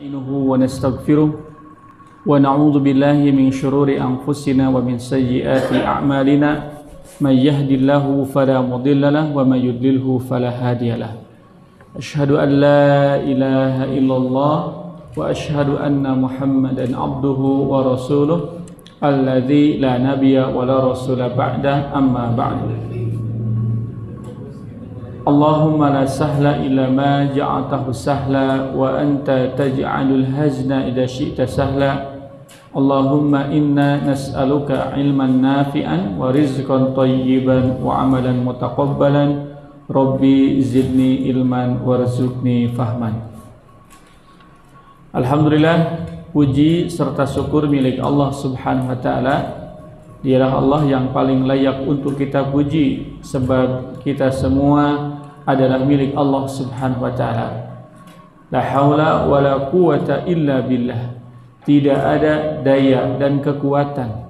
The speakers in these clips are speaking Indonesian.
نستعينه ونستغفره ونعوذ بالله من شرور أنفسنا ومن سيئات أعمالنا من يهد الله فلا مضل له ومن يضلله فلا هادي له أشهد أن لا إله إلا الله وأشهد أن محمدا عبده ورسوله الذي لا نبي ولا رسول بعده أما بعد اللهم لا سهل إلا ما جعلته سهلا وأنت تجعل الحزن إذا شئت سهلا اللهم إنا نسألك علما نافعا ورزقا طيبا وعملا متقبلا ربي زدني علما وارزقني فهما. Alhamdulillah, puji serta syukur milik Allah Subhanahu wa taala. Dialah Allah yang paling layak untuk kita puji, sebab kita semua adalah milik Allah Subhanahu wa taala. La haula wala quwata illa billah. Tidak ada daya dan kekuatan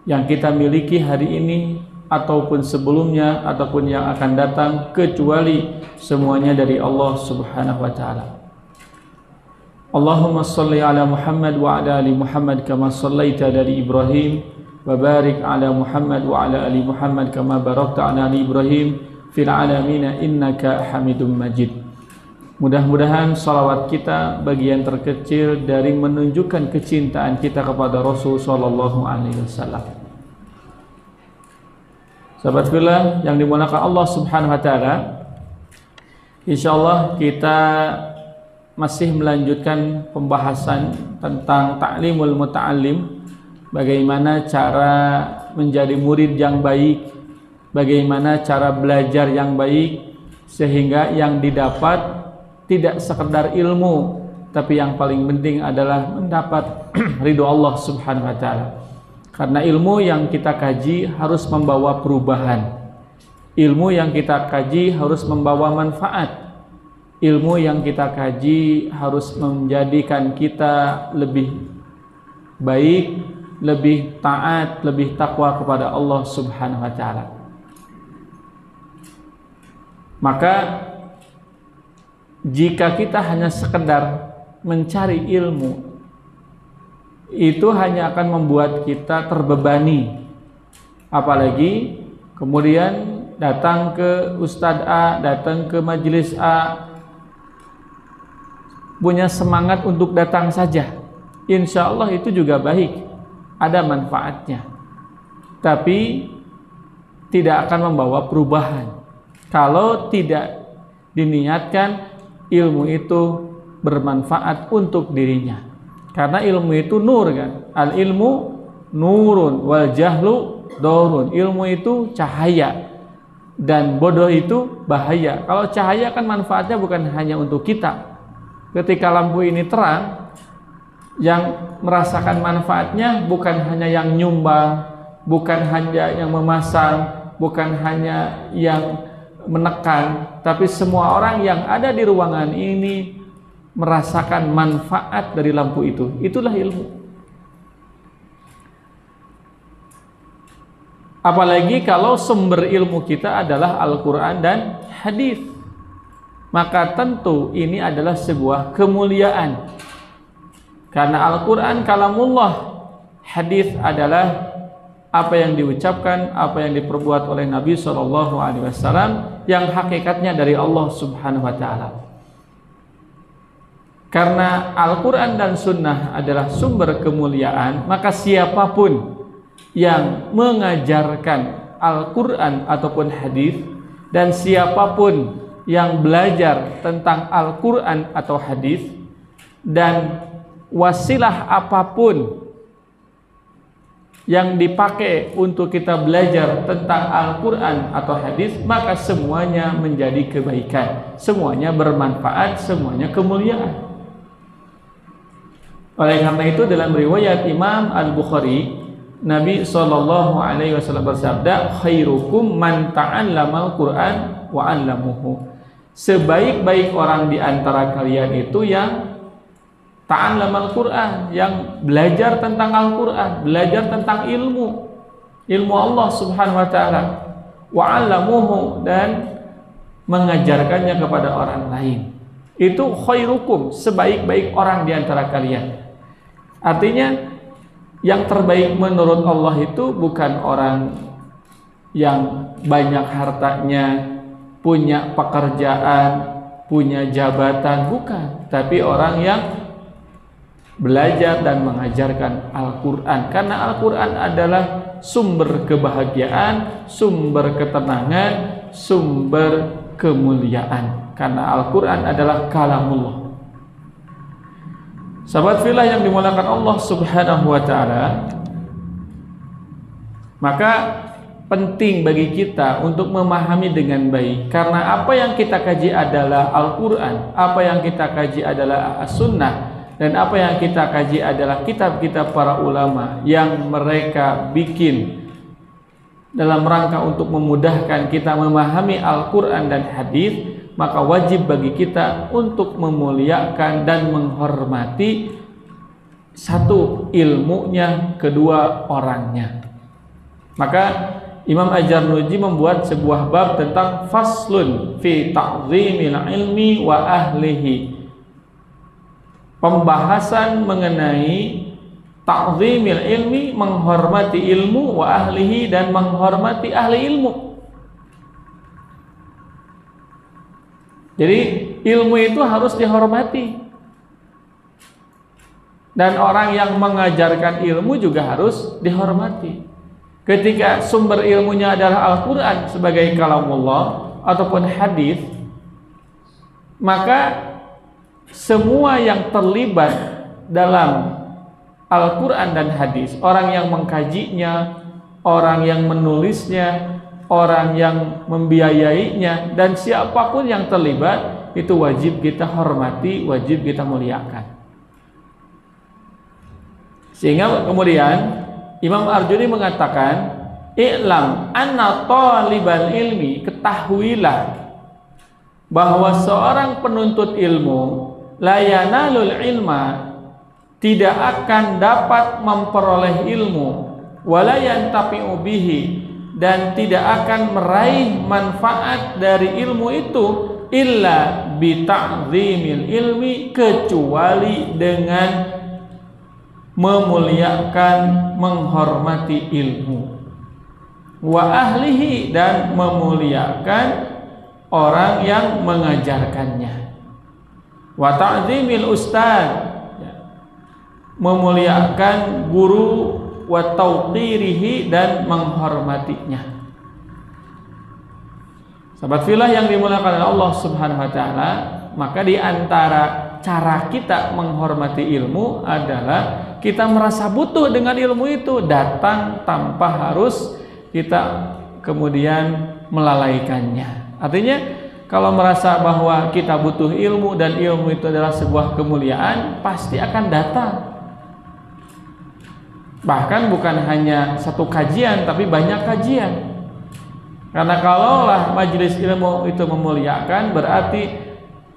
yang kita miliki hari ini ataupun sebelumnya ataupun yang akan datang kecuali semuanya dari Allah Subhanahu wa taala. Allahumma shalli ala Muhammad wa ala ali Muhammad kama shallaita dari Ibrahim wa barik ala Muhammad wa ala ali Muhammad kama barakta ala ali Ibrahim fil alamin innaka Hamidum Majid. Mudah-mudahan salawat kita bagian terkecil dari menunjukkan kecintaan kita kepada Rasul sallallahu alaihi wasallam. Sahabat fillah yang dimuliakan Allah Subhanahu wa taala, insyaallah kita masih melanjutkan pembahasan tentang ta'limul muta'allim, bagaimana cara menjadi murid yang baik, bagaimana cara belajar yang baik sehingga yang didapat tidak sekedar ilmu, tapi yang paling penting adalah mendapat ridho Allah Subhanahu wa taala. Karena ilmu yang kita kaji harus membawa perubahan. Ilmu yang kita kaji harus membawa manfaat. Ilmu yang kita kaji harus menjadikan kita lebih baik, lebih taat, lebih takwa kepada Allah Subhanahu wa taala. Maka jika kita hanya sekedar mencari ilmu, itu hanya akan membuat kita terbebani. Apalagi kemudian datang ke Ustadz A, datang ke majelis A, punya semangat untuk datang saja. Insya Allah itu juga baik, ada manfaatnya, tapi tidak akan membawa perubahan kalau tidak diniatkan ilmu itu bermanfaat untuk dirinya. Karena ilmu itu nur kan, al ilmu nurun wal jahlu dorun. Ilmu itu cahaya dan bodoh itu bahaya. Kalau cahaya kan manfaatnya bukan hanya untuk kita. Ketika lampu ini terang, yang merasakan manfaatnya bukan hanya yang nyumbang, bukan hanya yang memasang, bukan hanya yang menekan, tapi semua orang yang ada di ruangan ini merasakan manfaat dari lampu itu. Itulah ilmu. Apalagi kalau sumber ilmu kita adalah Al-Quran dan hadis, maka tentu ini adalah sebuah kemuliaan. Karena Al-Quran kalamullah, hadis adalah apa yang diucapkan, apa yang diperbuat oleh Nabi SAW yang hakikatnya dari Allah Subhanahu wa taala. Karena Al-Quran dan Sunnah adalah sumber kemuliaan, maka siapapun yang mengajarkan Al-Quran ataupun hadis, dan siapapun yang belajar tentang Al-Quran atau hadis, dan wasilah apapun yang dipakai untuk kita belajar tentang Al-Quran atau hadis, maka semuanya menjadi kebaikan, semuanya bermanfaat, semuanya kemuliaan. Oleh karena itu dalam riwayat Imam Al-Bukhari, Nabi SAW bersabda, khairukum man ta'allamal Qur'an wa 'allamuhu. Sebaik-baik orang di antara kalian itu yang ta'allamal Qur'an, yang belajar tentang Al-Quran, belajar tentang ilmu Allah Subhanahu wa taala, wa 'allamuhu, dan mengajarkannya kepada orang lain. itu khairukum, sebaik-baik orang di antara kalian. Artinya yang terbaik menurut Allah itu bukan orang yang banyak hartanya, punya pekerjaan, punya jabatan, bukan, tapi orang yang belajar dan mengajarkan Al-Quran. Karena Al-Quran adalah sumber kebahagiaan, sumber ketenangan, sumber kemuliaan. Karena Al-Quran adalah kalamullah. Sahabat fillah yang dimuliakan Allah Subhanahu wa ta'ala, maka penting bagi kita untuk memahami dengan baik. Karena apa yang kita kaji adalah Al-Quran, apa yang kita kaji adalah As-Sunnah, dan apa yang kita kaji adalah kitab-kitab para ulama yang mereka bikin dalam rangka untuk memudahkan kita memahami Al-Quran dan hadis. Maka wajib bagi kita untuk memuliakan dan menghormati, satu, ilmunya, kedua, orangnya. Maka Imam Az-Zarnuji membuat sebuah bab tentang faslun fi ta'zimil ilmi wa ahlihi, pembahasan mengenai ta'zimil ilmi, menghormati ilmu, wa ahlihi, dan menghormati ahli ilmu. Jadi ilmu itu harus dihormati, dan orang yang mengajarkan ilmu juga harus dihormati. Ketika sumber ilmunya adalah Al-Quran sebagai kalamullah ataupun hadis, maka semua yang terlibat dalam Al-Quran dan hadis, orang yang mengkajinya, orang yang menulisnya, orang yang membiayainya, dan siapapun yang terlibat, itu wajib kita hormati, wajib kita muliakan. Sehingga kemudian Imam Arjuni mengatakan, i'lam anna talibal ilmi, ketahuilah bahwa seorang penuntut ilmu la yanalul ilma, tidak akan dapat memperoleh ilmu, wala yantafi'u bihi, dan tidak akan meraih manfaat dari ilmu itu, illa bi ta'zimil ilmi, kecuali dengan memuliakan, menghormati ilmu, wa ahlihi, dan memuliakan orang yang mengajarkannya, wa ta'zimil ustaz, memuliakan guru, wa tauqirihi, dan menghormatinya. Sahabat fillah yang dimuliakan oleh Allah Subhanahu wa taala, maka di antara cara kita menghormati ilmu adalah kita merasa butuh dengan ilmu itu, datang tanpa harus kita kemudian melalaikannya. Artinya kalau merasa bahwa kita butuh ilmu dan ilmu itu adalah sebuah kemuliaan, pasti akan datang. Bahkan bukan hanya satu kajian, tapi banyak kajian. Karena kalaulah majelis ilmu itu memuliakan, berarti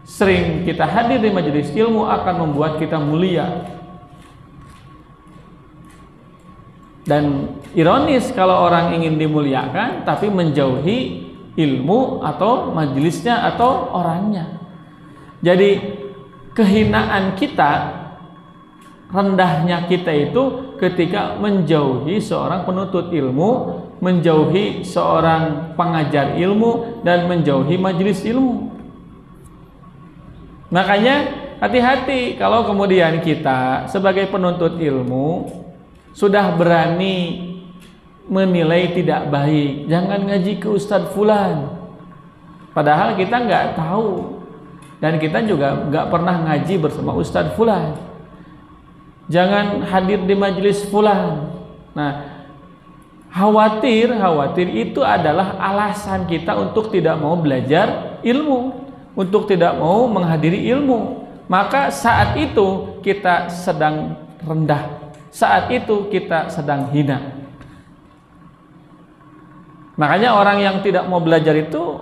sering kita hadir di majelis ilmu akan membuat kita mulia. Dan ironis kalau orang ingin dimuliakan tapi menjauhi ilmu atau majelisnya atau orangnya. Jadi kehinaan kita, rendahnya kita itu ketika menjauhi seorang penuntut ilmu, menjauhi seorang pengajar ilmu, dan menjauhi majelis ilmu. Makanya hati-hati kalau kemudian kita sebagai penuntut ilmu sudah berani menilai tidak baik, jangan ngaji ke Ustadz Fulan, padahal kita nggak tahu, dan kita juga nggak pernah ngaji bersama Ustadz Fulan. Jangan hadir di majelis Fulan. Nah, khawatir itu adalah alasan kita untuk tidak mau belajar ilmu, untuk tidak mau menghadiri ilmu. Maka saat itu kita sedang rendah, saat itu kita sedang hina. Makanya orang yang tidak mau belajar itu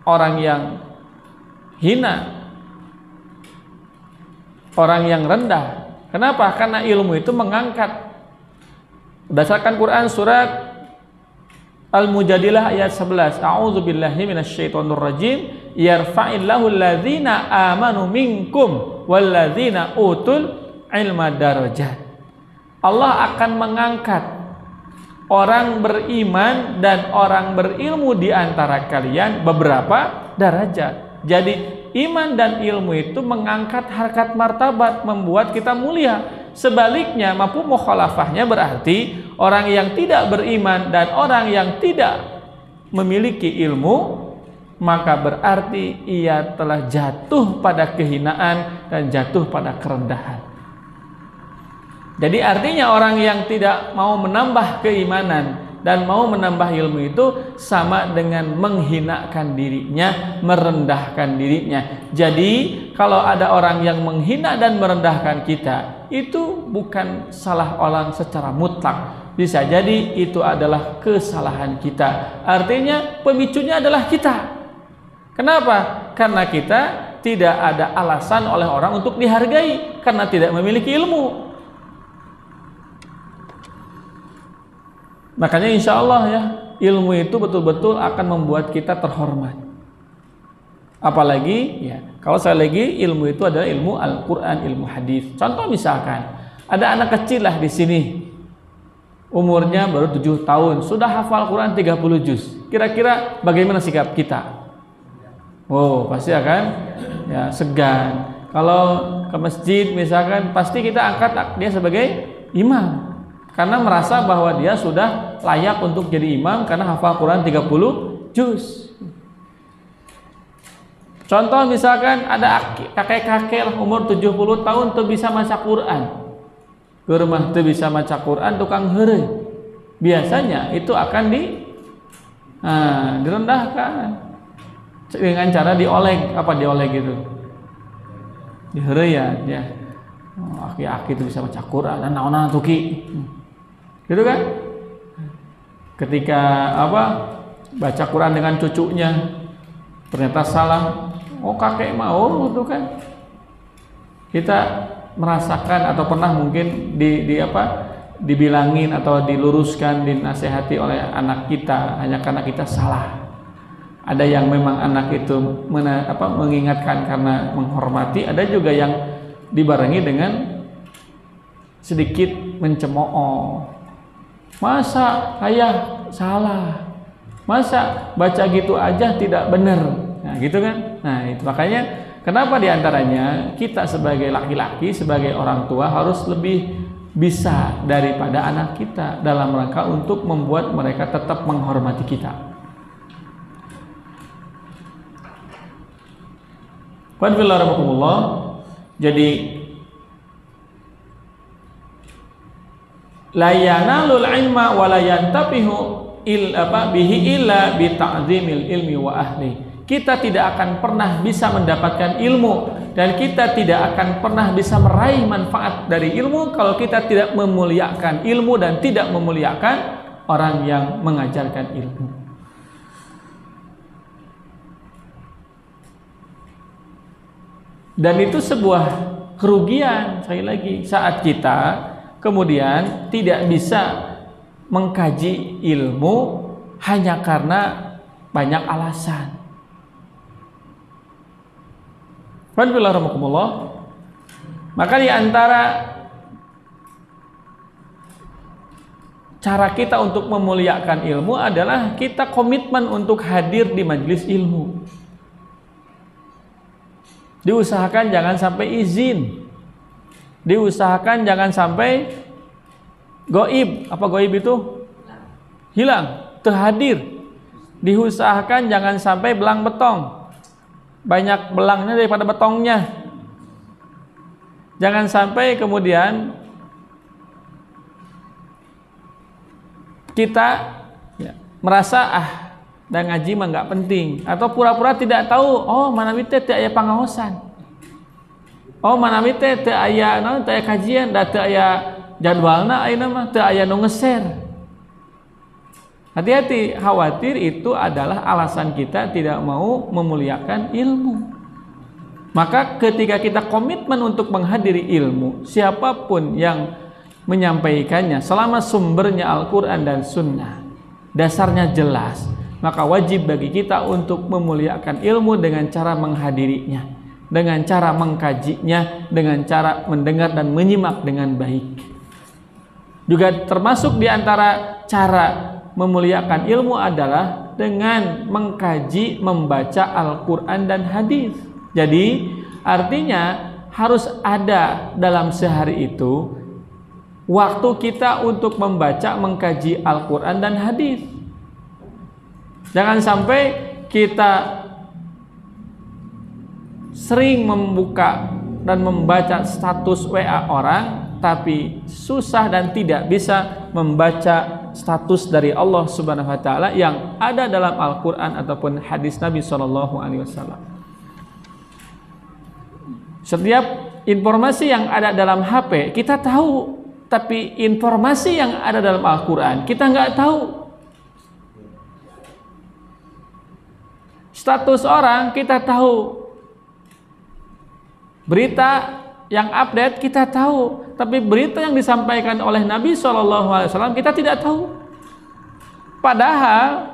orang yang hina, orang yang rendah. Kenapa? Karena ilmu itu mengangkat. Berdasarkan Quran surat Al-Mujadilah ayat 11. A'udzubillahi minasyaitonirrajim. Yarfa'illahu alladzina amanu minkum walladzina utul ilma darajat. Allah akan mengangkat orang beriman dan orang berilmu di antara kalian beberapa derajat. Jadi iman dan ilmu itu mengangkat harkat martabat, membuat kita mulia. Sebaliknya, mafhum mukhalafahnya berarti orang yang tidak beriman dan orang yang tidak memiliki ilmu, maka berarti ia telah jatuh pada kehinaan dan jatuh pada kerendahan. Jadi artinya orang yang tidak mau menambah keimanan dan mau menambah ilmu itu sama dengan menghinakan dirinya, merendahkan dirinya. Jadi kalau ada orang yang menghina dan merendahkan kita, itu bukan salah orang secara mutlak. Bisa jadi itu adalah kesalahan kita. Artinya pemicunya adalah kita. Kenapa? Karena kita tidak ada alasan oleh orang untuk dihargai karena tidak memiliki ilmu. Makanya insya Allah ya, ilmu itu betul-betul akan membuat kita terhormat. Apalagi ya, kalau saya lagi ilmu itu adalah ilmu Al-Quran, ilmu hadis. Contoh misalkan ada anak kecil lah di sini, umurnya baru 7 tahun, sudah hafal Quran 30 juz. Kira-kira bagaimana sikap kita? Oh, pasti akan ya segan. Kalau ke masjid misalkan, pasti kita angkat dia sebagai imam. Karena merasa bahwa dia sudah layak untuk jadi imam karena hafal Quran 30 juz. Contoh misalkan ada kakek-kakek umur 70 tahun tuh bisa baca Quran. Ke rumah tuh bisa baca Quran, tukang heureuy. Biasanya itu akan direndahkan dengan cara dioleg, apa dioleg gitu. Diheureuy ya. Aki-aki itu bisa baca Quran, naon-naon tuh ki. Gitu kan? Ketika baca Quran dengan cucunya ternyata salah, oh kakek mau itu kan. Kita merasakan atau pernah mungkin dibilangin atau diluruskan, dinasehati oleh anak kita hanya karena kita salah. Ada yang memang anak itu mengingatkan karena menghormati, ada juga yang dibarengi dengan sedikit mencemooh. Masa ayah salah? Masa baca gitu aja tidak benar? Nah, gitu kan? Nah, itu makanya kenapa diantaranya kita sebagai laki-laki, sebagai orang tua harus lebih bisa daripada anak kita dalam rangka untuk membuat mereka tetap menghormati kita. Jadi la yanalul ilma wa la yantabihu bihi illa bi ta'zimil ilmi wa ahli. Kita tidak akan pernah bisa mendapatkan ilmu dan kita tidak akan pernah bisa meraih manfaat dari ilmu kalau kita tidak memuliakan ilmu dan tidak memuliakan orang yang mengajarkan ilmu. Dan itu sebuah kerugian sekali lagi saat kita kemudian tidak bisa mengkaji ilmu hanya karena banyak alasan. Maka di antara cara kita untuk memuliakan ilmu adalah kita komitmen untuk hadir di majelis ilmu. Diusahakan jangan sampai izin. Diusahakan jangan sampai goib. Apa goib itu? Hilang, terhadir. Diusahakan jangan sampai belang betong. Banyak belangnya daripada betongnya. Jangan sampai kemudian kita merasa dan ngaji mah nggak penting, atau pura-pura tidak tahu. Oh, manawi teh teu aya pangaosan. Oh, manawi teh teu aya naon, teu aya kajian, da teu aya jadwalna ayeuna mah, teu aya nu nge-share. Hati-hati, khawatir itu adalah alasan kita tidak mau memuliakan ilmu. Maka ketika kita komitmen untuk menghadiri ilmu, siapapun yang menyampaikannya selama sumbernya Al-Quran dan Sunnah, dasarnya jelas, maka wajib bagi kita untuk memuliakan ilmu dengan cara menghadirinya, dengan cara mengkajinya, dengan cara mendengar dan menyimak dengan baik. Juga termasuk di antara cara memuliakan ilmu adalah dengan mengkaji, membaca Al-Quran dan hadis. Jadi artinya harus ada dalam sehari itu waktu kita untuk membaca, mengkaji Al-Quran dan hadis. Jangan sampai kita sering membuka dan membaca status WA orang, tapi susah dan tidak bisa membaca status dari Allah Subhanahu wa taala yang ada dalam Al-Quran ataupun hadis Nabi SAW. Setiap informasi yang ada dalam HP kita tahu, tapi informasi yang ada dalam Al-Quran kita nggak tahu. Status orang kita tahu, berita yang update kita tahu, tapi berita yang disampaikan oleh Nabi SAW kita tidak tahu. Padahal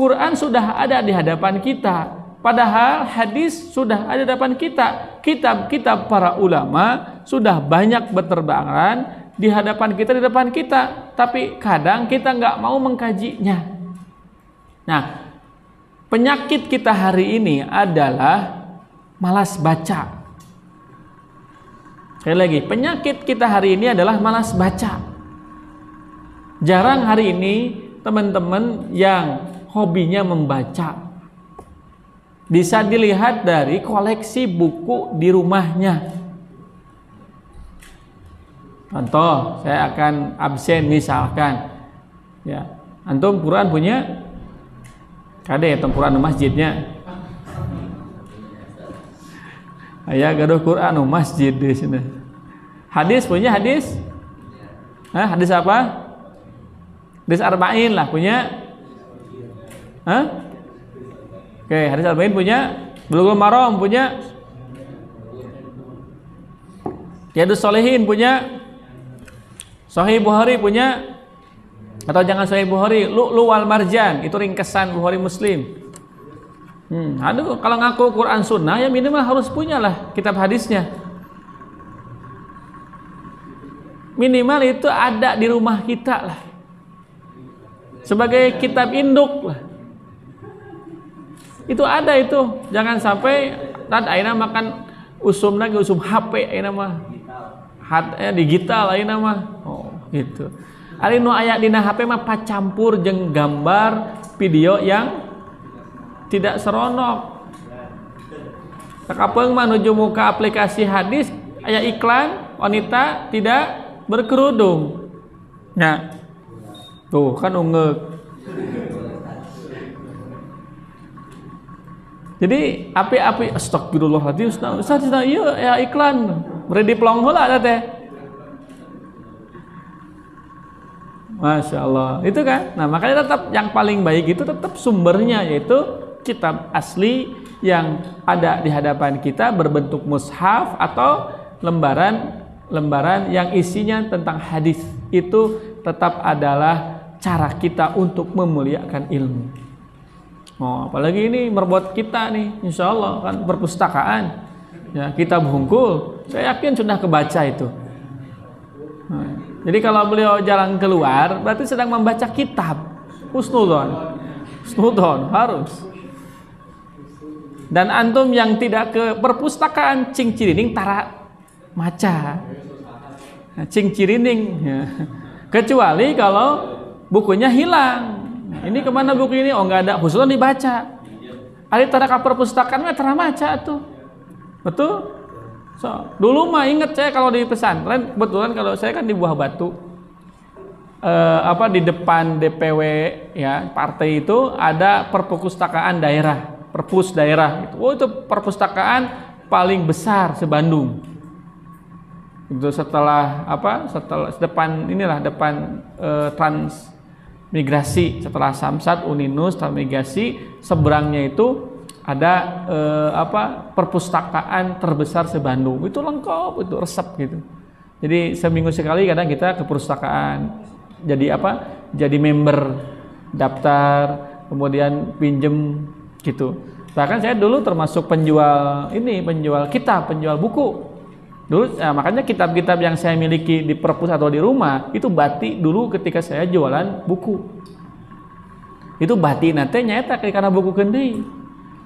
Quran sudah ada di hadapan kita, padahal hadis sudah ada di hadapan kita, kitab-kitab para ulama sudah banyak berterbangan di hadapan kita, di depan kita, tapi kadang kita nggak mau mengkajinya. Nah, penyakit kita hari ini adalah malas baca. Sekali lagi, penyakit kita hari ini adalah malas baca. Jarang hari ini teman-teman yang hobinya membaca. Bisa dilihat dari koleksi buku di rumahnya. Contoh, saya akan absen misalkan, ya, antum Quran punya? Kade atau Quran masjidnya? Ayah gaduh Quran masjid di sini. Hadis punya hadis? Hah, hadis apa? Hadis arba'in lah punya? Hah? Oke, hadis arba'in punya? Bulughul Maram punya? Riyadhus Shalihin punya? Sahih Bukhari punya? Atau jangan Sahih Bukhari, Lu'lu' wal Marjan, itu ringkesan Bukhari Muslim. Aduh, kalau ngaku Quran Sunnah ya minimal harus punya lah kitab hadisnya. Minimal itu ada di rumah kita lah, sebagai kitab induk lah. Itu ada itu. Jangan sampai aina makan usum lagi usum HP aina mah. Digital aina mah. Oh, gitu. Ari nu aya dina HP mah pacampur jeung gambar, video yang tidak seronok. Takapeung mah nuju muka aplikasi hadis aya iklan wanita tidak berkerudung. Nah, tuh kan ungeuk. Jadi api-api astagfirullahaladzim Ustaz ieu ya iklan beri diplong heula ada teh. Masya Allah, itu kan. Nah, makanya tetap yang paling baik itu tetap sumbernya, yaitu kitab asli yang ada di hadapan kita berbentuk mushaf atau lembaran yang isinya tentang hadis. Itu tetap adalah cara kita untuk memuliakan ilmu. Oh, apalagi ini merbuat kita nih, insya Allah kan perpustakaan, ya, kitab hungkul, saya yakin sudah kebaca itu. Nah, jadi kalau beliau jalan keluar, berarti sedang membaca kitab. Husnudon harus. Dan antum yang tidak ke perpustakaan cing cirining tara maca. Nah, cing cirining, ya. Kecuali kalau bukunya hilang. Ini kemana buku ini? Oh, nggak ada. Khususnya dibaca. Ari tara ka perpustakaan mah tara maca tuh. Betul? So, dulu mah inget saya kalau di pesantren, kebetulan kalau saya kan di Buah Batu, di depan DPW ya partai itu ada perpustakaan daerah, perpus daerah. Oh, itu perpustakaan paling besar se-Bandung. Itu setelah depan Transmigrasi, setelah Samsat, Uninus, Transmigrasi, seberangnya itu ada perpustakaan terbesar se-Bandung. Itu lengkap, itu resep gitu. Jadi seminggu sekali kadang kita ke perpustakaan. Jadi member daftar, kemudian pinjem gitu. Bahkan saya dulu termasuk penjual kitab, penjual buku. Dulu makanya kitab-kitab yang saya miliki di perpus atau di rumah itu batik dulu ketika saya jualan buku. Itu batik nanti nyata karena buku kendi.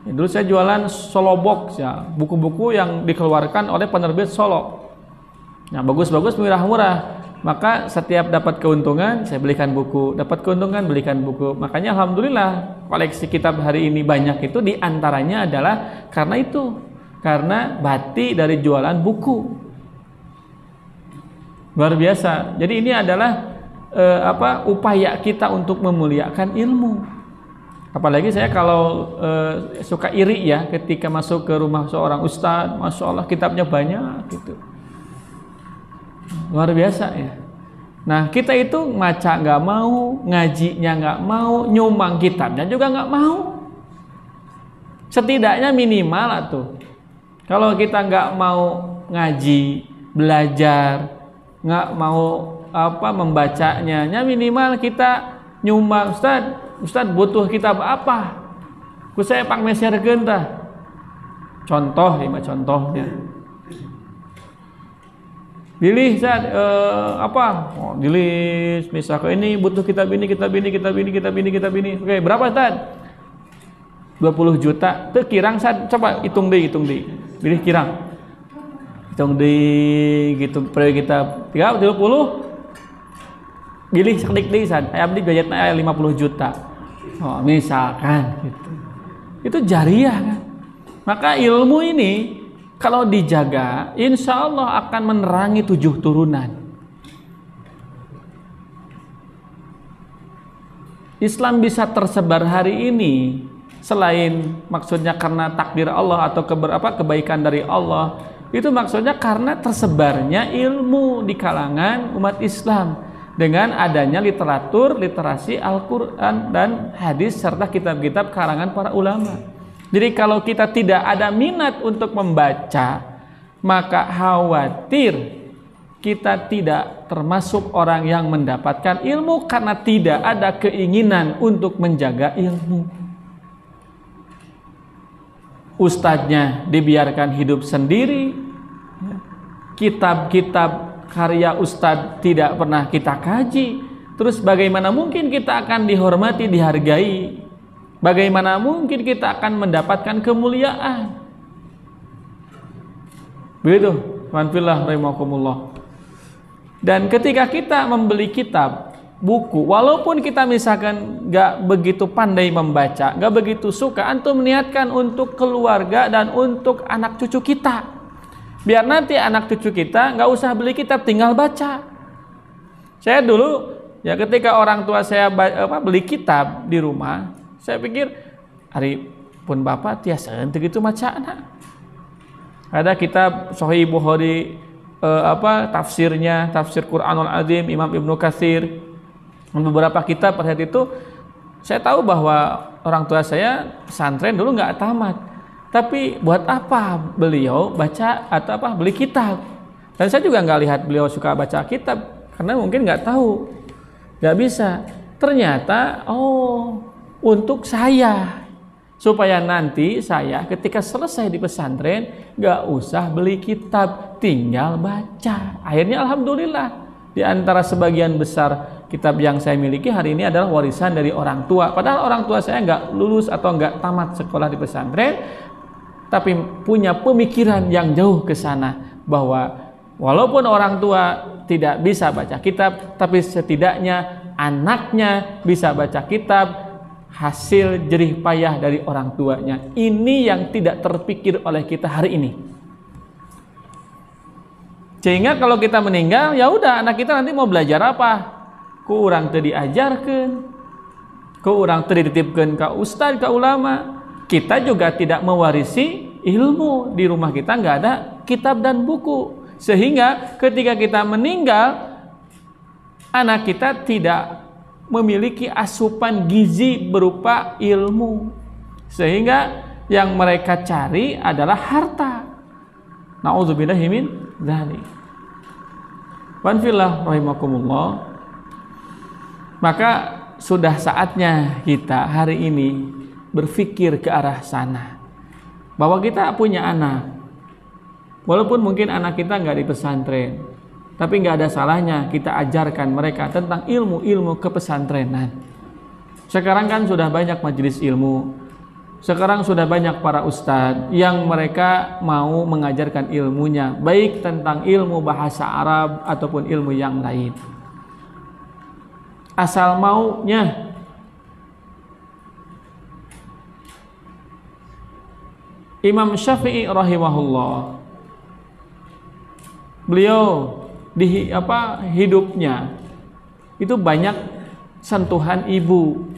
Dulu saya jualan Solo Box ya, buku-buku yang dikeluarkan oleh penerbit Solo. Nah, bagus-bagus, murah-murah. Maka setiap dapat keuntungan saya belikan buku, dapat keuntungan belikan buku. Makanya alhamdulillah koleksi kitab hari ini banyak, itu diantaranya adalah karena batik dari jualan buku. Luar biasa. Jadi ini adalah upaya kita untuk memuliakan ilmu. Apalagi saya kalau suka iri ya ketika masuk ke rumah seorang ustadz, masya Allah kitabnya banyak gitu. Luar biasa ya. Nah kita itu ngaca nggak mau, ngajinya nggak mau, nyumbang kitabnya juga nggak mau. Setidaknya minimal tuh. Kalau kita nggak mau ngaji, belajar, nggak mau membacanya, minimal kita nyumbang. Ustad butuh kitab apa? Ku saya pak meserkeun tah. Contoh, 5 contohnya. Pilih Ustaz Dilis misalkan ini butuh kitab ini. Oke, berapa Ustaz? 20 juta. Teu kirang Ustaz, coba hitung deui. Pilih kirang. Hitung deui gitu proyek kita 30. Pilih sakdik deui Ustaz. Aya abdi budgetna 50 juta. Oh, misalkan gitu. Itu jariah kan. Maka ilmu ini kalau dijaga, insya Allah akan menerangi 7 turunan. Islam bisa tersebar hari ini selain maksudnya karena takdir Allah atau kebaikan dari Allah, itu maksudnya karena tersebarnya ilmu di kalangan umat Islam dengan adanya literasi Al-Quran dan hadis serta kitab-kitab karangan para ulama. Jadi kalau kita tidak ada minat untuk membaca, maka khawatir kita tidak termasuk orang yang mendapatkan ilmu karena tidak ada keinginan untuk menjaga ilmu. Ustadznya dibiarkan hidup sendiri, kitab-kitab karya ustadz tidak pernah kita kaji, terus bagaimana mungkin kita akan dihormati, dihargai? Bagaimana mungkin kita akan mendapatkan kemuliaan? Begitu, manfillah rahimakumullah. Dan ketika kita membeli kitab, buku, walaupun kita misalkan gak begitu pandai membaca, gak begitu suka, antum niatkan untuk keluarga dan untuk anak cucu kita. Biar nanti anak cucu kita gak usah beli kitab, tinggal baca. Saya dulu, ya ketika orang tua saya beli kitab di rumah, saya pikir hari pun bapak tiasa ente gitu maca anak. Ada kitab Sahih Bukhari tafsirnya, tafsir Quranul Azim Imam Ibnu Katsir. Beberapa kitab pada saat itu saya tahu bahwa orang tua saya pesantren dulu nggak tamat. Tapi buat apa beliau baca atau beli kitab? Dan saya juga nggak lihat beliau suka baca kitab karena mungkin nggak tahu, nggak bisa. Ternyata untuk saya, supaya nanti saya ketika selesai di pesantren gak usah beli kitab, tinggal baca. Akhirnya alhamdulillah, di antara sebagian besar kitab yang saya miliki hari ini adalah warisan dari orang tua. Padahal orang tua saya gak lulus atau gak tamat sekolah di pesantren, tapi punya pemikiran yang jauh ke sana, bahwa walaupun orang tua tidak bisa baca kitab, tapi setidaknya anaknya bisa baca kitab, hasil jerih payah dari orang tuanya. Ini yang tidak terpikir oleh kita hari ini. Sehingga kalau kita meninggal, ya udah anak kita nanti mau belajar apa? Ku urang teu diajarkeun, ku urang teu dititipkeun ka ustaz, ka ulama. Kita juga tidak mewarisi ilmu. Di rumah kita nggak ada kitab dan buku. Sehingga ketika kita meninggal, anak kita tidak memiliki asupan gizi berupa ilmu, sehingga yang mereka cari adalah harta. Nauzubillahi min dzalik. Wanfillah rahimakumullah. Maka sudah saatnya kita hari ini berpikir ke arah sana, bahwa kita punya anak, walaupun mungkin anak kita nggak di pesantren, tapi nggak ada salahnya kita ajarkan mereka tentang ilmu-ilmu kepesantrenan. Sekarang kan sudah banyak majelis ilmu, sekarang sudah banyak para ustadz yang mereka mau mengajarkan ilmunya, baik tentang ilmu bahasa Arab ataupun ilmu yang lain. Asal maunya. Imam Syafi'i rahimahullah, beliau hidupnya itu banyak sentuhan ibu,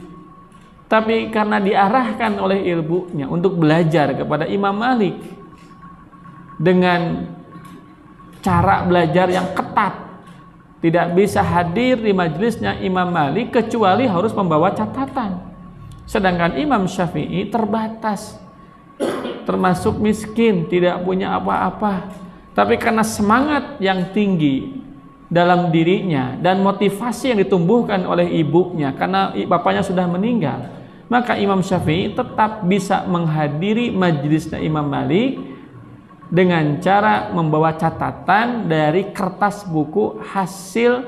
tapi karena diarahkan oleh ibunya untuk belajar kepada Imam Malik dengan cara belajar yang ketat, tidak bisa hadir di majelisnya Imam Malik kecuali harus membawa catatan. Sedangkan Imam Syafi'i terbatas, termasuk miskin, tidak punya apa-apa, tapi karena semangat yang tinggi dalam dirinya dan motivasi yang ditumbuhkan oleh ibunya karena bapaknya sudah meninggal, maka Imam Syafi'i tetap bisa menghadiri majelisnya Imam Malik dengan cara membawa catatan dari kertas buku hasil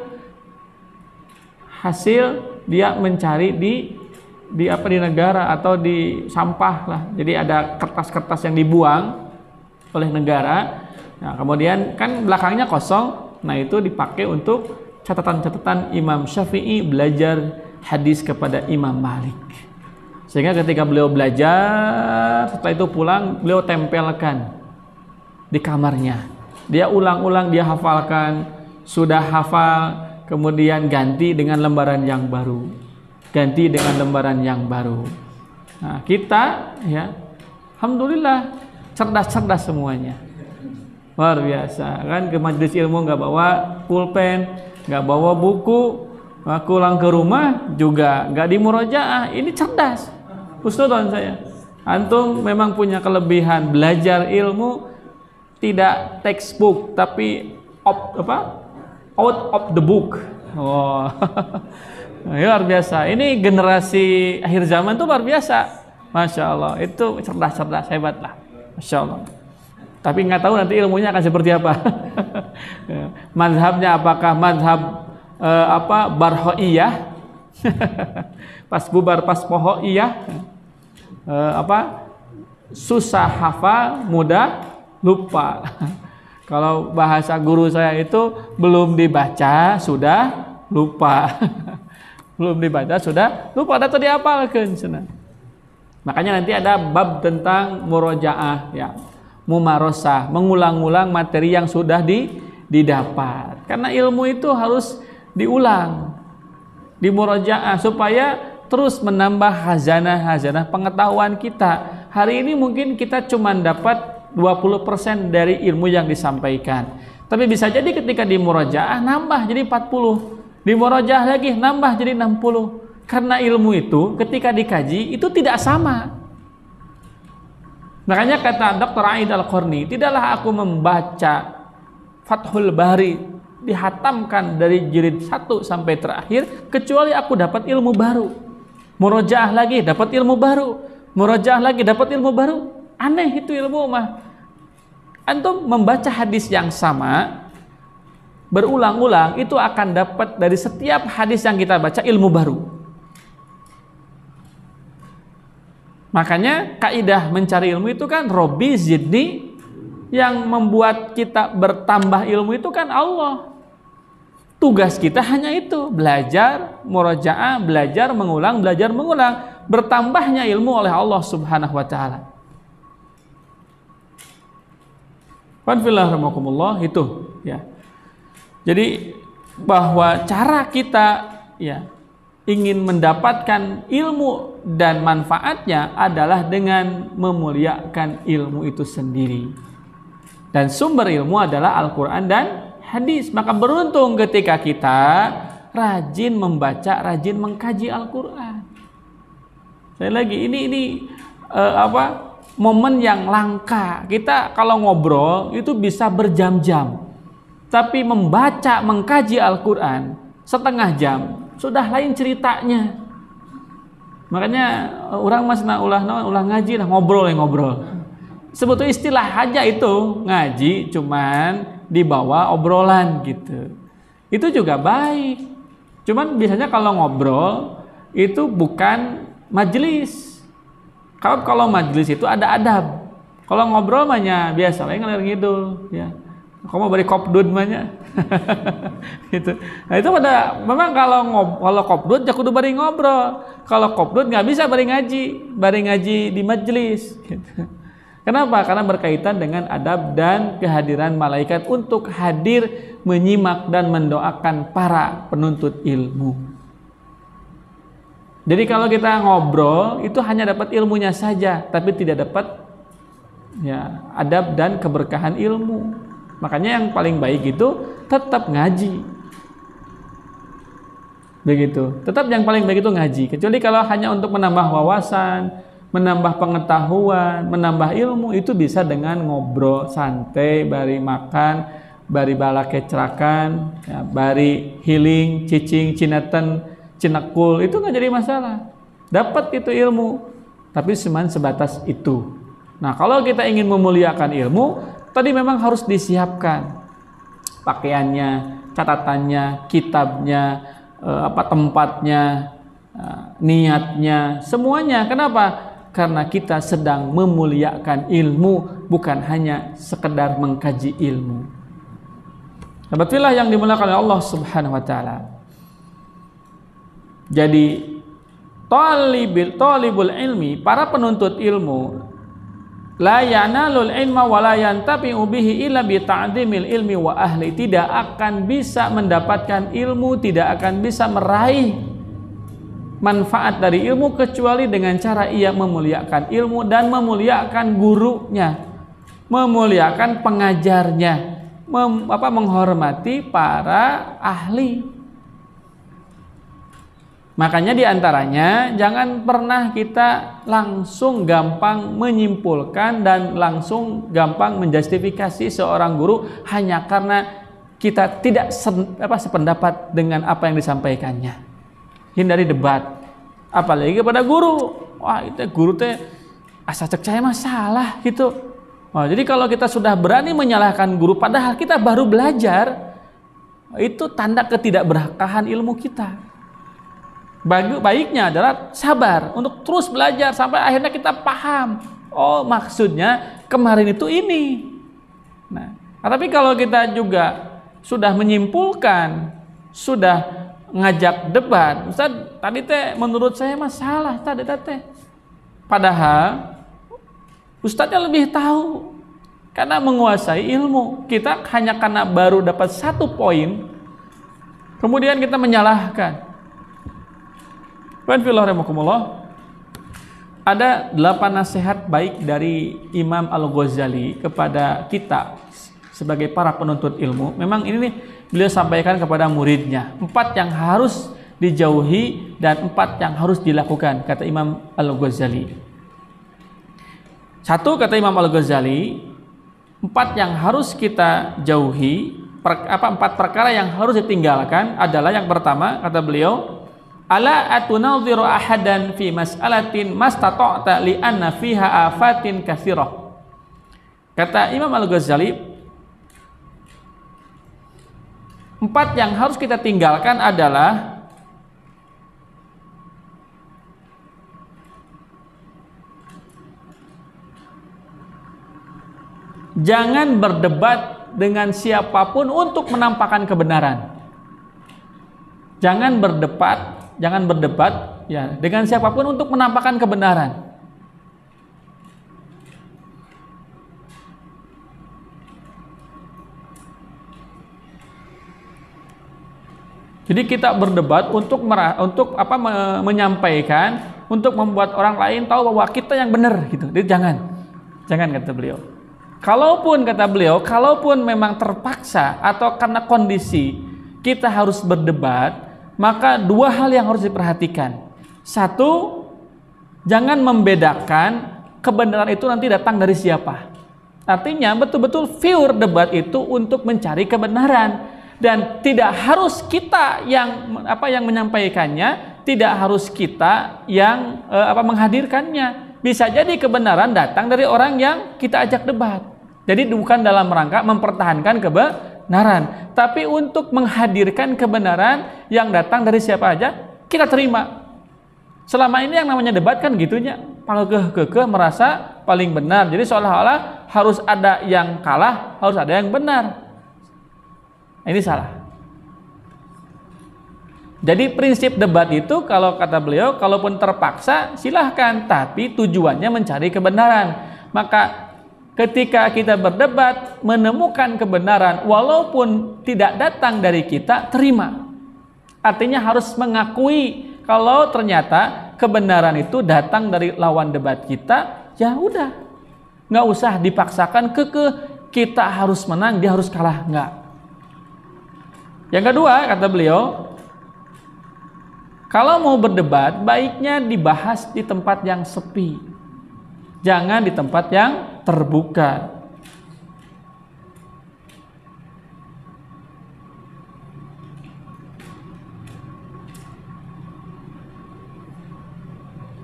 dia mencari di negara atau di sampah lah. Jadi ada kertas-kertas yang dibuang oleh negara. Nah, kemudian kan belakangnya kosong. Nah, itu dipakai untuk catatan-catatan Imam Syafi'i belajar hadis kepada Imam Malik. Sehingga ketika beliau belajar, setelah itu pulang, beliau tempelkan di kamarnya. Dia ulang-ulang, dia hafalkan, sudah hafal, kemudian ganti dengan lembaran yang baru. Ganti dengan lembaran yang baru. Nah, kita ya, alhamdulillah cerdas-cerdas semuanya. Luar biasa kan, ke majelis ilmu nggak bawa pulpen, nggak bawa buku, pulang ke rumah juga nggak dimurojaah. Ini cerdas. Husnudon saya. Antum memang punya kelebihan belajar ilmu tidak textbook tapi out of the book. Oh. Luar biasa. Ini generasi akhir zaman tuh luar biasa. Masya Allah. Itu cerdas-cerdas, hebat lah. Masya Allah. Tapi nggak tahu nanti ilmunya akan seperti apa. Mazhabnya apakah mazhab barhoiyah, pas bubar pas pohoiyah, susah hafal, mudah lupa. Kalau bahasa guru saya itu belum dibaca sudah lupa. Belum dibaca sudah lupa, atau dihafalkan. Makanya nanti ada bab tentang murojaah ya. Mumarosah, mengulang-ulang materi yang sudah didapat. Karena ilmu itu harus diulang, dimurojaah supaya terus menambah khazanah pengetahuan kita. Hari ini mungkin kita cuma dapat 20% dari ilmu yang disampaikan. Tapi bisa jadi ketika dimurojaah nambah jadi 40. Dimurojaah lagi nambah jadi 60. Karena ilmu itu ketika dikaji itu tidak sama. Makanya kata Dr. Aid Al-Qarni, tidaklah aku membaca Fathul Bari dihatamkan dari jilid 1 sampai terakhir kecuali aku dapat ilmu baru. Murojaah lagi dapat ilmu baru. Murojaah lagi dapat ilmu baru. Aneh itu ilmu mah. Antum membaca hadis yang sama berulang-ulang itu akan dapat dari setiap hadis yang kita baca ilmu baru. Makanya kaidah mencari ilmu itu kan Robbi zidni, yang membuat kita bertambah ilmu itu kan Allah. Tugas kita hanya itu, belajar, murojaah, belajar mengulang, bertambahnya ilmu oleh Allah Subhanahu wa taala. Qanfillah rahmakumullah itu ya. Jadi bahwa cara kita ya ingin mendapatkan ilmu dan manfaatnya adalah dengan memuliakan ilmu itu sendiri. Dan sumber ilmu adalah Al-Quran dan hadis. Maka beruntung ketika kita rajin membaca, rajin mengkaji Al-Quran. Saya lagi ini momen yang langka. Kita kalau ngobrol itu bisa berjam-jam. Tapi membaca, mengkaji Al-Quran setengah jam sudah lain ceritanya. Makanya orang mas ulah ngaji lah, ngobrol. Sebetulnya istilah aja itu ngaji, cuman dibawa obrolan gitu. Itu juga baik. Cuman biasanya kalau ngobrol itu bukan majelis. Kalau majelis itu ada adab. Kalau ngobrol mahnya biasa lah ngalir ngidul ya. Kamu beri kopdud mahnya. Gitu. Nah itu memang kalau kopdud ya kudu bari ngobrol. Kalau kopdud nggak bisa bari ngaji di majelis. Gitu. Kenapa? Karena berkaitan dengan adab dan kehadiran malaikat untuk hadir menyimak dan mendoakan para penuntut ilmu. Jadi kalau kita ngobrol itu hanya dapat ilmunya saja, tapi tidak dapat ya adab dan keberkahan ilmu. Makanya yang paling baik itu tetap ngaji. Begitu. Tetap yang paling baik itu ngaji. Kecuali kalau hanya untuk menambah wawasan, menambah pengetahuan, menambah ilmu, itu bisa dengan ngobrol santai, bari makan, bari bala kecerakan, ya, bari healing, cicing, cinatan, cinakul, itu nggak jadi masalah. Dapat itu ilmu, tapi cuma sebatas itu. Nah, kalau kita ingin memuliakan ilmu, tadi memang harus disiapkan pakaiannya, catatannya, kitabnya, tempatnya, niatnya, semuanya. Kenapa? Karena kita sedang memuliakan ilmu, bukan hanya sekedar mengkaji ilmu. Itulah yang dimuliakan oleh Allah Subhanahu wa taala. Jadi talibul ilmi, para penuntut ilmu, la yanalul ilma wa la yantafi'u bihi illa bi ta'dhimil ilmi wa ahli, tidak akan bisa mendapatkan ilmu, tidak akan bisa meraih manfaat dari ilmu kecuali dengan cara ia memuliakan ilmu dan memuliakan gurunya, memuliakan pengajarnya, menghormati para ahli. Makanya diantaranya jangan pernah kita langsung gampang menyimpulkan dan langsung gampang menjustifikasi seorang guru hanya karena kita tidak sependapat dengan apa yang disampaikannya. Hindari debat, apalagi kepada guru. Wah, itu guru teh asa cek saya masalah gitu. Jadi kalau kita sudah berani menyalahkan guru padahal kita baru belajar, itu tanda ketidakberkahan ilmu kita. Baiknya adalah sabar untuk terus belajar sampai akhirnya kita paham. Oh, maksudnya kemarin itu ini. Nah, tapi kalau kita juga sudah menyimpulkan, sudah ngajak debat, Ustaz, tadi teh menurut saya masalah tadi teh. Padahal Ustaznya lebih tahu karena menguasai ilmu. Kita hanya karena baru dapat satu poin, kemudian kita menyalahkan. Ada 8 nasihat baik dari Imam Al-Ghazali kepada kita sebagai para penuntut ilmu. Memang ini nih beliau sampaikan kepada muridnya, 4 yang harus dijauhi dan 4 yang harus dilakukan, kata Imam Al-Ghazali. 1, kata Imam Al-Ghazali, 4 yang harus kita jauhi, 4 perkara yang harus ditinggalkan adalah, yang pertama kata beliau, ala atunadhiru ahadan fi mas'alatin mastata'ta li anna fiha afatin katsirah. Kata Imam Al-Ghazali, 4 yang harus kita tinggalkan adalah jangan berdebat dengan siapapun untuk menampakkan kebenaran. Jangan berdebat ya dengan siapapun untuk menampakkan kebenaran. Jadi kita berdebat untuk menyampaikan, untuk membuat orang lain tahu bahwa kita yang benar gitu. Jadi jangan kata beliau. Kalaupun kata beliau, kalaupun memang terpaksa atau karena kondisi kita harus berdebat, maka 2 hal yang harus diperhatikan. 1, jangan membedakan kebenaran itu nanti datang dari siapa. Artinya betul-betul pure debat itu untuk mencari kebenaran. Dan tidak harus kita yang menyampaikannya, tidak harus kita yang menghadirkannya. Bisa jadi kebenaran datang dari orang yang kita ajak debat. Jadi bukan dalam rangka mempertahankan kebenaran, tapi untuk menghadirkan kebenaran yang datang dari siapa aja kita terima. Selama ini yang namanya debat kan gitunya, kekeh merasa paling benar. Jadi seolah-olah harus ada yang kalah, harus ada yang benar. Ini salah. Jadi prinsip debat itu kalau kata beliau, kalaupun terpaksa silahkan, tapi tujuannya mencari kebenaran. Maka ketika kita berdebat menemukan kebenaran walaupun tidak datang dari kita, terima. Artinya harus mengakui kalau ternyata kebenaran itu datang dari lawan debat kita, ya udah, nggak usah dipaksakan kita harus menang, dia harus kalah, nggak. Yang kedua kata beliau, kalau mau berdebat baiknya dibahas di tempat yang sepi, jangan di tempat yang terbuka.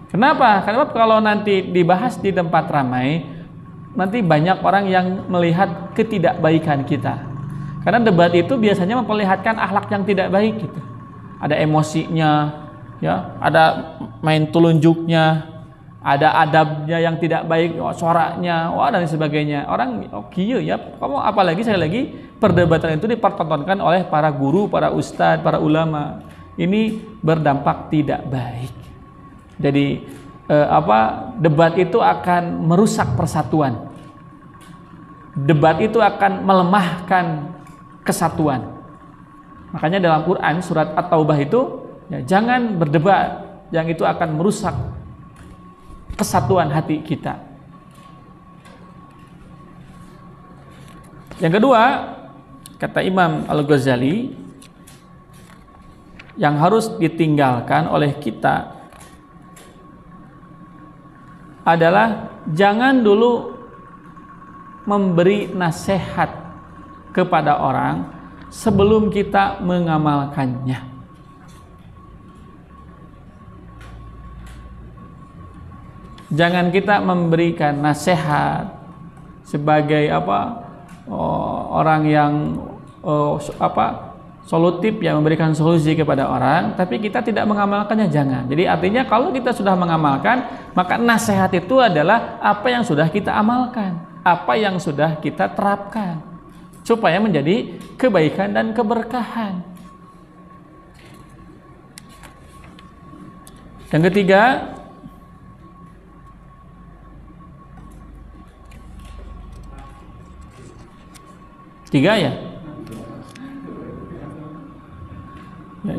Kenapa? Karena kalau nanti dibahas di tempat ramai, nanti banyak orang yang melihat ketidakbaikan kita. Karena debat itu biasanya memperlihatkan akhlak yang tidak baik gitu. Ada emosinya, ya, ada main telunjuknya, ada adabnya yang tidak baik, suaranya, dan sebagainya. Orang ya, kamu apalagi sekali lagi perdebatan itu dipertontonkan oleh para guru, para ustadz, para ulama. Ini berdampak tidak baik. Jadi debat itu akan merusak persatuan. Debat itu akan melemahkan kesatuan. Makanya dalam Quran surat At-Taubah itu ya, jangan berdebat, yang itu akan merusak kesatuan hati kita. Yang kedua, kata Imam Al-Ghazali, yang harus ditinggalkan oleh kita adalah jangan dulu memberi nasihat kepada orang sebelum kita mengamalkannya. Jangan kita memberikan nasihat sebagai orang yang solutif, yang memberikan solusi kepada orang, tapi kita tidak mengamalkannya, jangan. Jadi artinya kalau kita sudah mengamalkan, maka nasihat itu adalah apa yang sudah kita amalkan, apa yang sudah kita terapkan, supaya menjadi kebaikan dan keberkahan. Yang ketiga,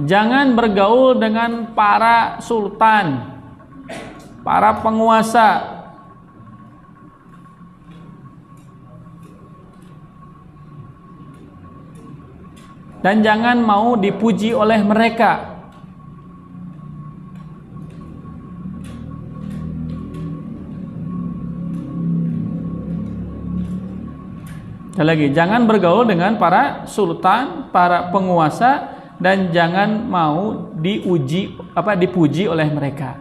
jangan bergaul dengan para sultan, para penguasa, dan jangan mau dipuji oleh mereka. Lagi, jangan bergaul dengan para sultan, para penguasa, dan jangan mau dipuji oleh mereka.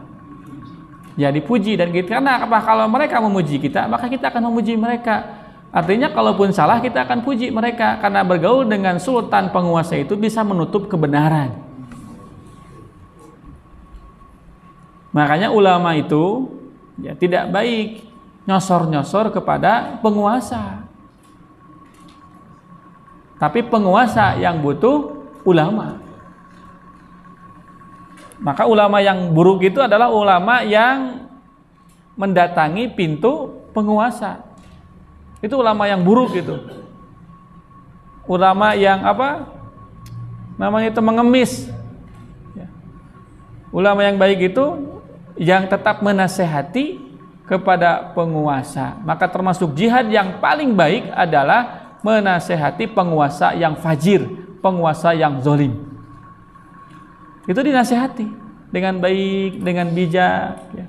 Ya, dipuji, dan kita, karena apa? Kalau mereka memuji kita, maka kita akan memuji mereka. Artinya kalaupun salah, kita akan puji mereka, karena bergaul dengan sultan, penguasa itu bisa menutup kebenaran. Makanya ulama itu ya tidak baik nyosor-nyosor kepada penguasa. Tapi penguasa yang butuh ulama. Maka ulama yang buruk itu adalah ulama yang mendatangi pintu penguasa. Itu ulama yang buruk itu. Ulama yang namanya itu mengemis. Ulama yang baik itu yang tetap menasehati kepada penguasa. Maka termasuk jihad yang paling baik adalah menasehati penguasa yang fajir, penguasa yang zalim. Itu dinasehati dengan baik, dengan bijak. Ya.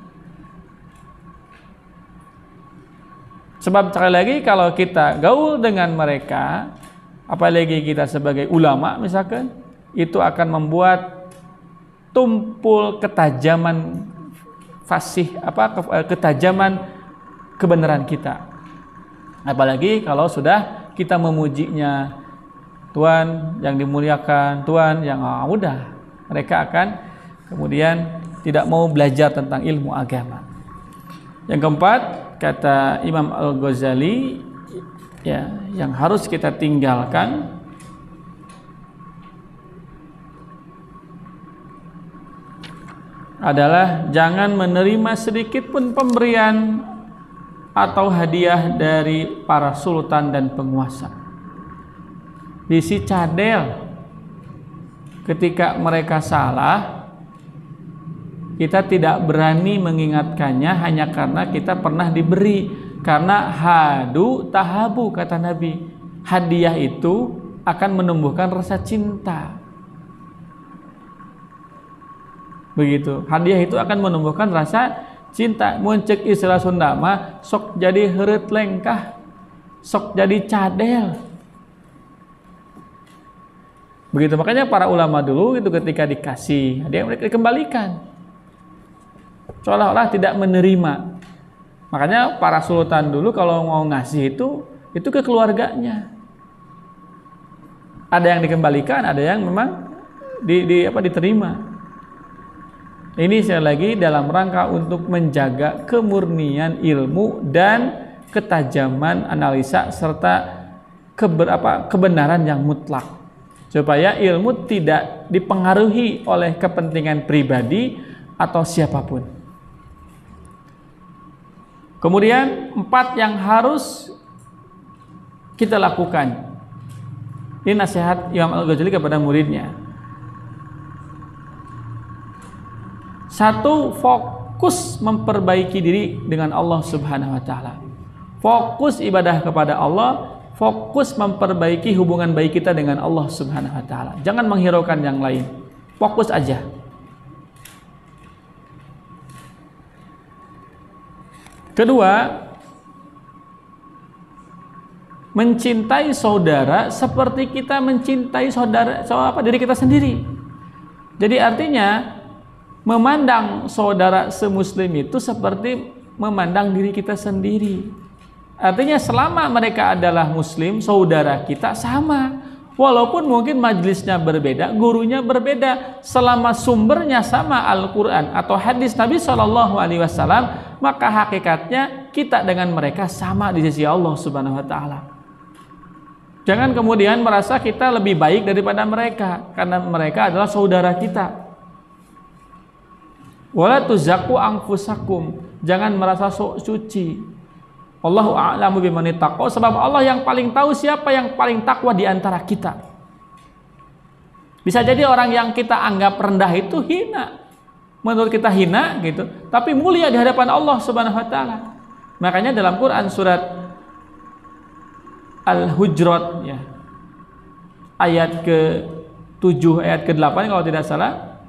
Sebab sekali lagi kalau kita gaul dengan mereka, apalagi kita sebagai ulama misalkan, itu akan membuat tumpul ketajaman ketajaman kebenaran kita. Apalagi kalau sudah kita memujinya, Tuhan yang dimuliakan, Tuhan yang udah, mereka akan kemudian tidak mau belajar tentang ilmu agama. Yang keempat, kata Imam Al-Ghazali, ya, yang harus kita tinggalkan adalah jangan menerima sedikit pun pemberian atau hadiah dari para sultan dan penguasa. Bisi cadel, ketika mereka salah, kita tidak berani mengingatkannya hanya karena kita pernah diberi. Karena hadu tahabu, kata Nabi, hadiah itu akan menumbuhkan rasa cinta. Begitu, hadiah itu akan menumbuhkan rasa cinta. Muncul istilah Sunda mah sok jadi heureut lengkah, sok jadi cadel. Begitu, makanya para ulama dulu itu ketika dikasih hadiah mereka dikembalikan, seolah-olah tidak menerima. Makanya para sultan dulu kalau mau ngasih itu ke keluarganya. Ada yang dikembalikan, ada yang memang diterima. Ini sekali lagi dalam rangka untuk menjaga kemurnian ilmu dan ketajaman analisa serta kebenaran yang mutlak, supaya ilmu tidak dipengaruhi oleh kepentingan pribadi atau siapapun. Kemudian 4 yang harus kita lakukan. Ini nasihat Imam Al-Ghazali kepada muridnya. 1, fokus memperbaiki diri dengan Allah Subhanahu wa taala. Fokus ibadah kepada Allah, fokus memperbaiki hubungan baik kita dengan Allah Subhanahu wa taala. Jangan menghiraukan yang lain. Fokus aja. Kedua, mencintai saudara seperti kita mencintai diri kita sendiri. Jadi artinya memandang saudara semuslim itu seperti memandang diri kita sendiri. Artinya selama mereka adalah muslim, saudara kita sama. Walaupun mungkin majelisnya berbeda, gurunya berbeda, selama sumbernya sama Al-Quran atau hadis Nabi SAW, maka hakikatnya kita dengan mereka sama di sisi Allah Subhanahu wa taala. Jangan kemudian merasa kita lebih baik daripada mereka karena mereka adalah saudara kita. Wala tuzakku anfusakum, jangan merasa sok suci. Allahu a'lamu biman ittaqa, sebab Allah yang paling tahu siapa yang paling takwa di antara kita. Bisa jadi orang yang kita anggap rendah itu hina, menurut kita hina gitu, tapi mulia di hadapan Allah Subhanahu wa taala. Makanya dalam Quran surat Al-Hujurat ya, ayat ke-7 ayat ke-8 kalau tidak salah,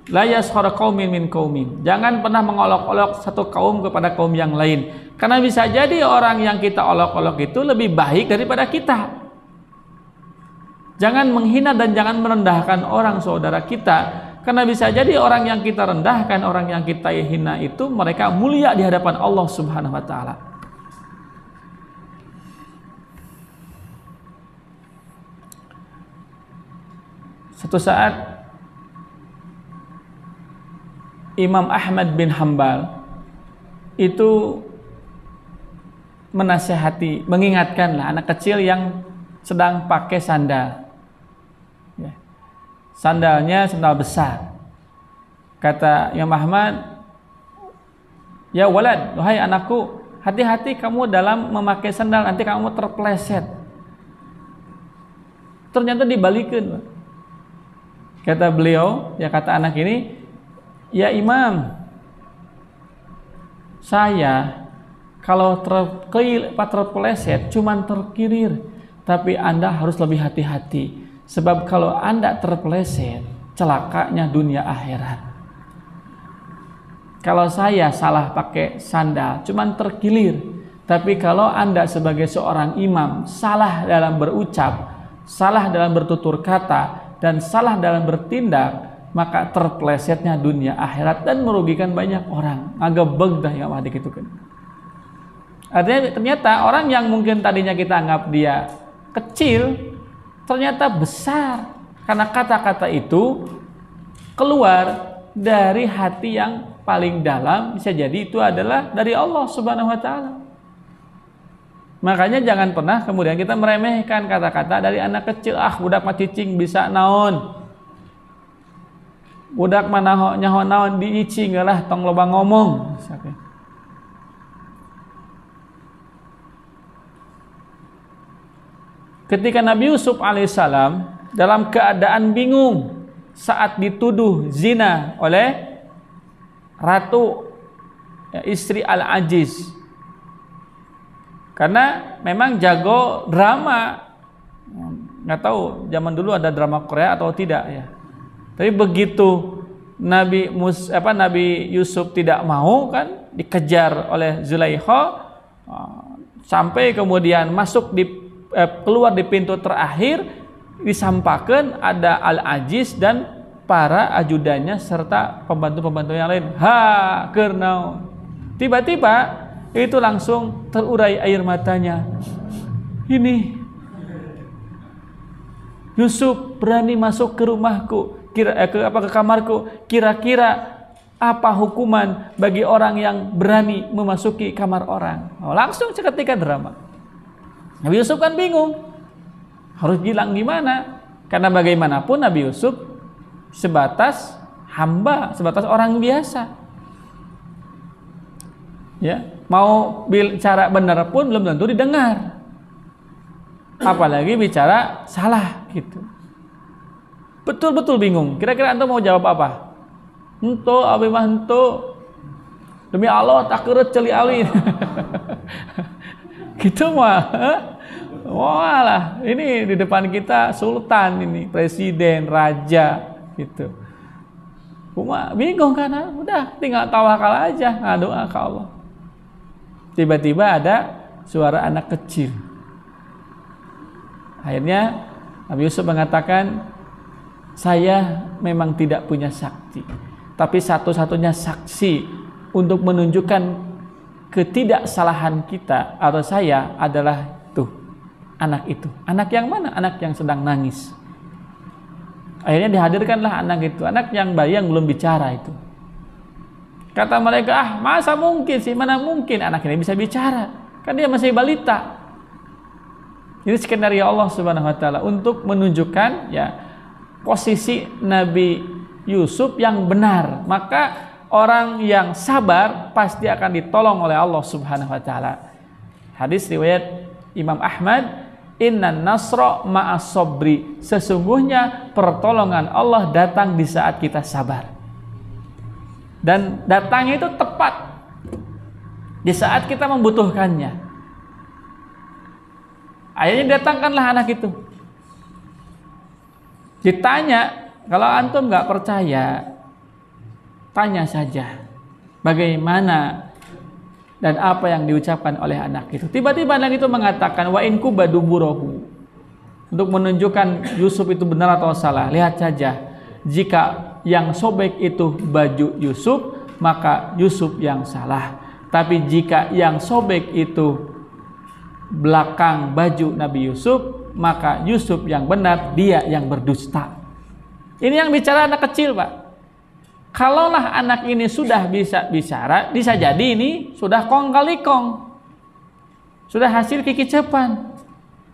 la yaskhara qaumin min qaumin, jangan pernah mengolok-olok satu kaum kepada kaum yang lain, karena bisa jadi orang yang kita olok-olok itu lebih baik daripada kita. Jangan menghina dan jangan merendahkan orang saudara kita, karena bisa jadi orang yang kita rendahkan, orang yang kita hina itu mereka mulia di hadapan Allah Subhanahu wa taala. Suatu saat Imam Ahmad bin Hambal itu menasihati, mengingatkanlah anak kecil yang sedang pakai sandal. Ya. Sandalnya sandal besar. Kata Imam Ahmad, ya walad, wahai anakku, hati-hati kamu dalam memakai sandal, nanti kamu terpleset. Ternyata dibalikin. Kata beliau, ya kata anak ini, ya Imam, saya kalau terpeleset cuman terkirir, tapi Anda harus lebih hati-hati, sebab kalau Anda terpeleset celakanya dunia akhirat. Kalau saya salah pakai sandal cuman terkilir, tapi kalau Anda sebagai seorang imam salah dalam berucap, salah dalam bertutur kata, dan salah dalam bertindak, maka terpelesetnya dunia akhirat dan merugikan banyak orang. Agak begdah ya adik itu kan. Artinya ternyata orang yang mungkin tadinya kita anggap dia kecil, ternyata besar karena kata-kata itu keluar dari hati yang paling dalam. Bisa jadi itu adalah dari Allah Subhanahu wa taala. Makanya jangan pernah kemudian kita meremehkan kata-kata dari anak kecil. Ah, budak mah cicing bisa naon. Budak mah nyaho naon diicing lah tong loba ngomong. Ketika Nabi Yusuf alaihissalam dalam keadaan bingung saat dituduh zina oleh ratu istri Al-Aziz, karena memang jago drama. Nggak tahu zaman dulu ada drama Korea atau tidak ya. Tapi begitu Nabi Yusuf tidak mau kan, dikejar oleh Zulaikha sampai kemudian masuk keluar di pintu terakhir, disampaikan ada Al-Aziz dan para ajudannya serta pembantu-pembantu yang lain. Karena tiba-tiba itu langsung terurai air matanya. Ini Yusuf berani masuk ke rumahku, ke kamarku. Kira-kira apa hukuman bagi orang yang berani memasuki kamar orang? Langsung seketika drama. Nabi Yusuf kan bingung harus bilang gimana, karena bagaimanapun Nabi Yusuf sebatas hamba, sebatas orang biasa ya, mau bicara benar pun belum tentu didengar, apalagi bicara salah gitu. Betul-betul bingung. Kira-kira antum mau jawab apa? Ento abi mah ento, demi Allah tak kerut celi awi. Gitu mah. Walah, ini di depan kita sultan ini, presiden, raja gitu. Cuma bingung karena udah tinggal tawakal aja, ngadoa ke Allah. Tiba-tiba ada suara anak kecil. Akhirnya Nabi Yusuf mengatakan, saya memang tidak punya sakti, tapi satu-satunya saksi untuk menunjukkan ketidaksalahan kita atau saya adalah tuh anak itu. Anak yang mana? Anak yang sedang nangis. Akhirnya dihadirkanlah anak itu, anak yang bayi yang belum bicara itu. Kata mereka, masa mungkin sih, mana mungkin anak ini bisa bicara, kan dia masih balita. Ini skenario Allah Subhanahu wa taala untuk menunjukkan ya posisi Nabi Yusuf yang benar. Maka orang yang sabar pasti akan ditolong oleh Allah Subhanahu wa taala. Hadis riwayat Imam Ahmad, innan nasra ma'as sabri, sesungguhnya pertolongan Allah datang di saat kita sabar. Dan datangnya itu tepat di saat kita membutuhkannya. Akhirnya datangkanlah anak itu. Ditanya, kalau antum nggak percaya, tanya saja bagaimana dan apa yang diucapkan oleh anak itu. Tiba-tiba anak itu mengatakan, wa in kubaduburahu, untuk menunjukkan Yusuf itu benar atau salah. Lihat saja, jika yang sobek itu baju Yusuf, maka Yusuf yang salah. Tapi jika yang sobek itu belakang baju Nabi Yusuf, maka Yusuf yang benar, dia yang berdusta. Ini yang bicara anak kecil, Pak. Kalaulah anak ini sudah bisa bicara, bisa jadi ini sudah kong kali kong, sudah hasil kikecepan.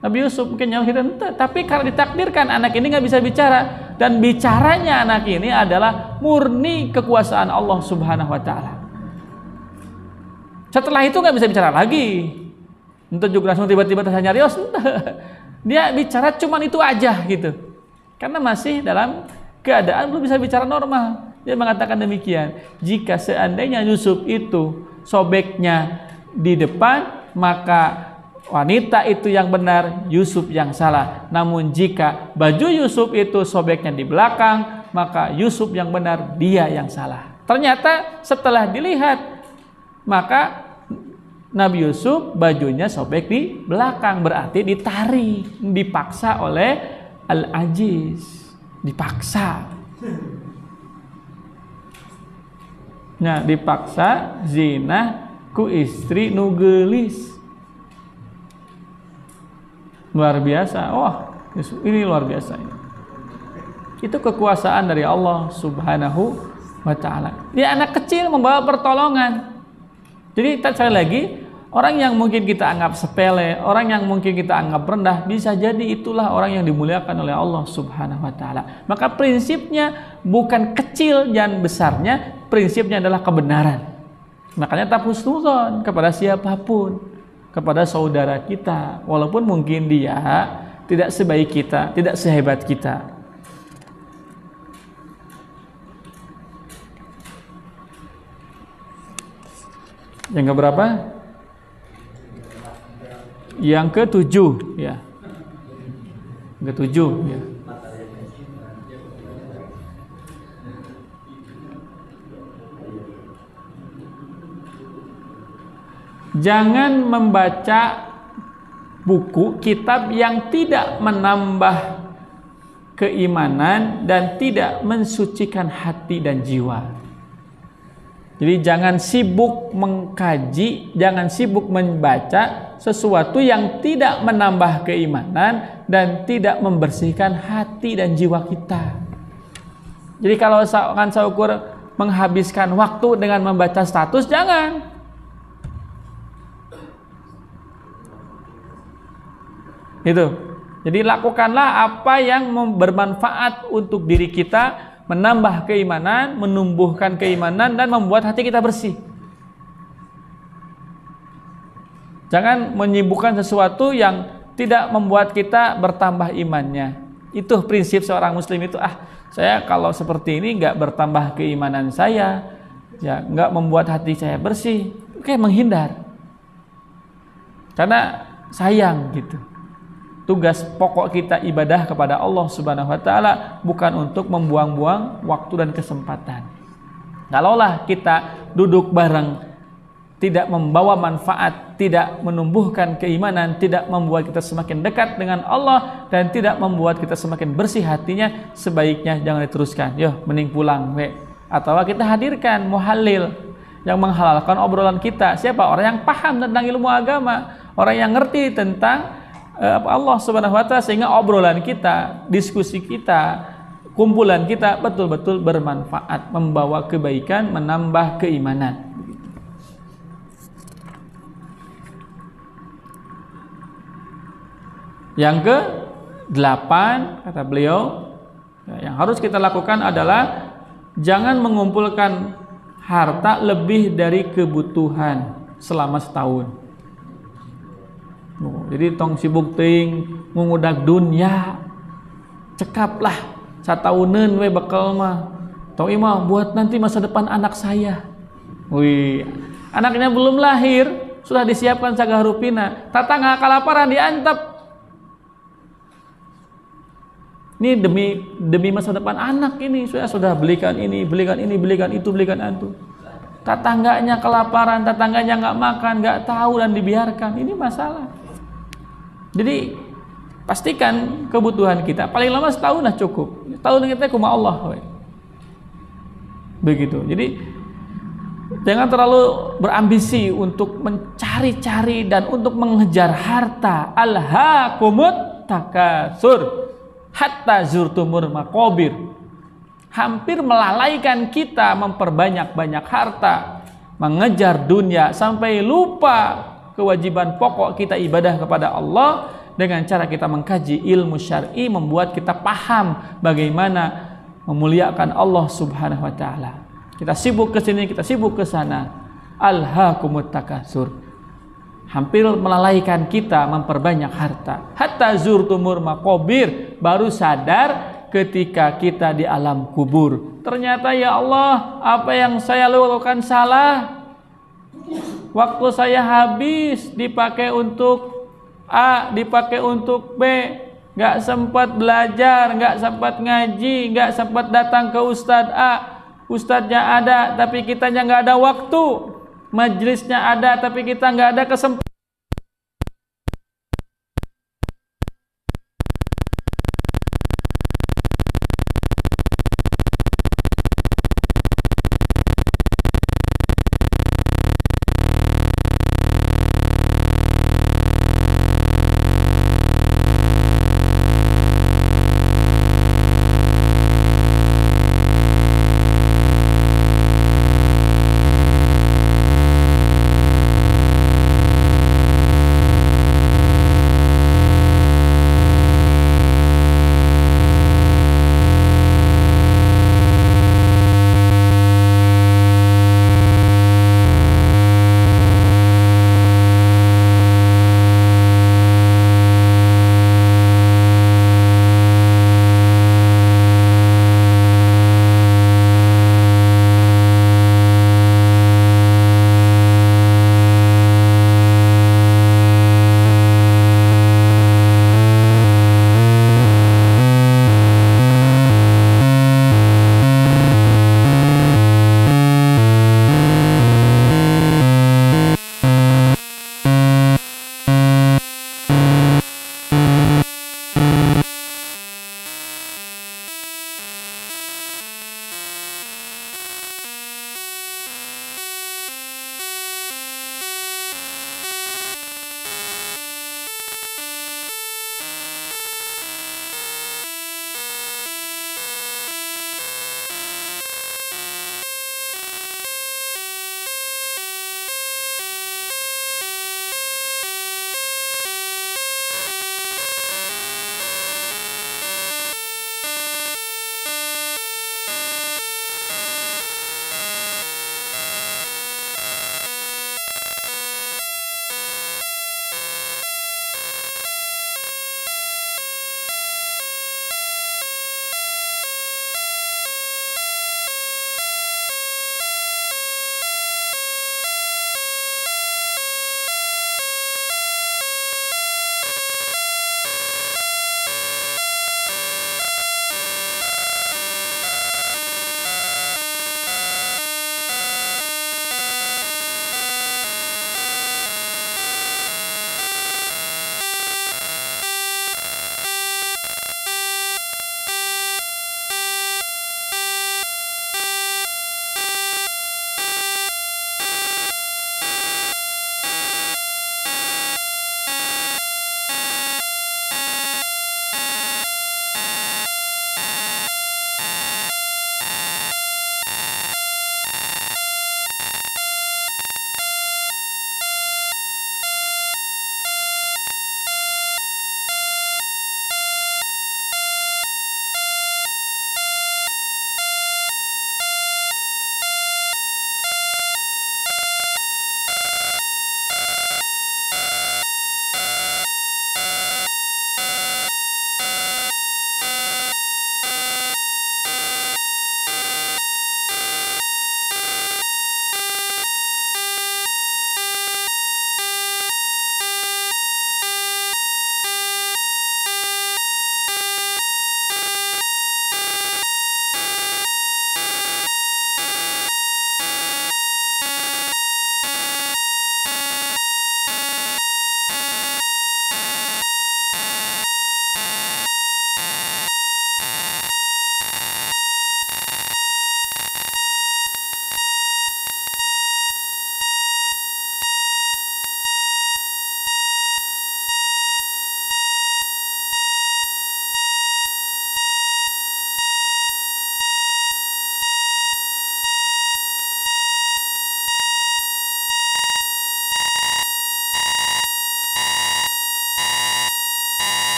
Nabi Yusuf mungkin nyawa kita, tapi karena ditakdirkan anak ini nggak bisa bicara, dan bicaranya anak ini adalah murni kekuasaan Allah Subhanahu wa taala. Setelah itu nggak bisa bicara lagi. Untuk juga langsung tiba-tiba ternyata nyarios, dia bicara cuman itu aja gitu. Karena masih dalam keadaan belum bisa bicara normal. Dia mengatakan demikian, jika seandainya Yusuf itu sobeknya di depan, maka wanita itu yang benar, Yusuf yang salah. Namun jika baju Yusuf itu sobeknya di belakang, maka Yusuf yang benar, dia yang salah. Ternyata setelah dilihat, maka Nabi Yusuf bajunya sobek di belakang, berarti ditarik, dipaksa oleh Al-Aziz. dipaksa. Nah, dipaksa zina ku istri nu geulis. Luar biasa. Wah, ini luar biasa. Itu kekuasaan dari Allah Subhanahu wa ta'ala. Dia anak kecil membawa pertolongan. Jadi sekali lagi, orang yang mungkin kita anggap sepele, orang yang mungkin kita anggap rendah, bisa jadi itulah orang yang dimuliakan oleh Allah Subhanahu wa ta'ala. Maka prinsipnya bukan kecil dan besarnya, prinsipnya adalah kebenaran. Makanya tak husnuzon kepada siapapun, kepada saudara kita, walaupun mungkin dia tidak sebaik kita, tidak sehebat kita. Yang keberapa? Yang ketujuh, ya. Ketujuh, ya. Jangan membaca buku kitab yang tidak menambah keimanan dan tidak mensucikan hati dan jiwa. Jadi jangan sibuk mengkaji, jangan sibuk membaca sesuatu yang tidak menambah keimanan dan tidak membersihkan hati dan jiwa kita. Jadi kalau akan seukur menghabiskan waktu dengan membaca status, jangan. Itu. Jadi lakukanlah apa yang bermanfaat untuk diri kita, menambah keimanan, menumbuhkan keimanan, dan membuat hati kita bersih. Jangan menyibukkan sesuatu yang tidak membuat kita bertambah imannya. Itu prinsip seorang muslim itu. Saya kalau seperti ini nggak bertambah keimanan saya, ya nggak membuat hati saya bersih, oke, menghindar. Karena sayang gitu. Tugas pokok kita ibadah kepada Allah Subhanahu wa ta'ala bukan untuk membuang-buang waktu dan kesempatan. Kalaulah kita duduk bareng tidak membawa manfaat, tidak menumbuhkan keimanan, tidak membuat kita semakin dekat dengan Allah, dan tidak membuat kita semakin bersih hatinya, sebaiknya jangan diteruskan. Yo, mending pulang we. Atau kita hadirkan muhalil yang menghalalkan obrolan kita. Siapa? Orang yang paham tentang ilmu agama, orang yang ngerti tentang Allah Subhanahu wa ta'ala, sehingga obrolan kita, diskusi kita, kumpulan kita betul-betul bermanfaat, membawa kebaikan, menambah keimanan. Yang ke-8 kata beliau, yang harus kita lakukan adalah jangan mengumpulkan harta lebih dari kebutuhan selama setahun. Jadi tong sibuk teuing mengudak dunia, cekaplah satahuneun we bekal mah. Tong imah buat nanti masa depan anak saya. Wih, anaknya belum lahir sudah disiapkan sagarupina. Tatangga kalaparan diantep. Ini demi masa depan anak ini saya sudah belikan ini, belikan ini, belikan itu, belikan itu. Tetangganya kelaparan, tetangganya nggak makan, nggak tahu dan dibiarkan. Ini masalah. Jadi pastikan kebutuhan kita paling lama setahun lah cukup. Setahun kita kuma Allah. Begitu. Jadi jangan terlalu berambisi untuk mencari-cari dan untuk mengejar harta. Alhaakumut takatsur hatta zurtumul maqabir. Hampir melalaikan kita memperbanyak-banyak harta, mengejar dunia sampai lupa kewajiban pokok kita ibadah kepada Allah dengan cara kita mengkaji ilmu syar'i, membuat kita paham bagaimana memuliakan Allah Subhanahu wa ta'ala. Kita sibuk ke sini, kita sibuk ke sana. Alhaakumut takatsur. Hampir melalaikan kita memperbanyak harta. Hatta zurtumul maqabir, baru sadar ketika kita di alam kubur. Ternyata ya Allah, apa yang saya lakukan salah. Waktu saya habis dipakai untuk A, dipakai untuk B, nggak sempat belajar, nggak sempat ngaji, nggak sempat datang ke Ustadz A. Ustadznya ada, tapi kitanya nggak ada waktu. Majelisnya ada, tapi kita nggak ada kesempatan.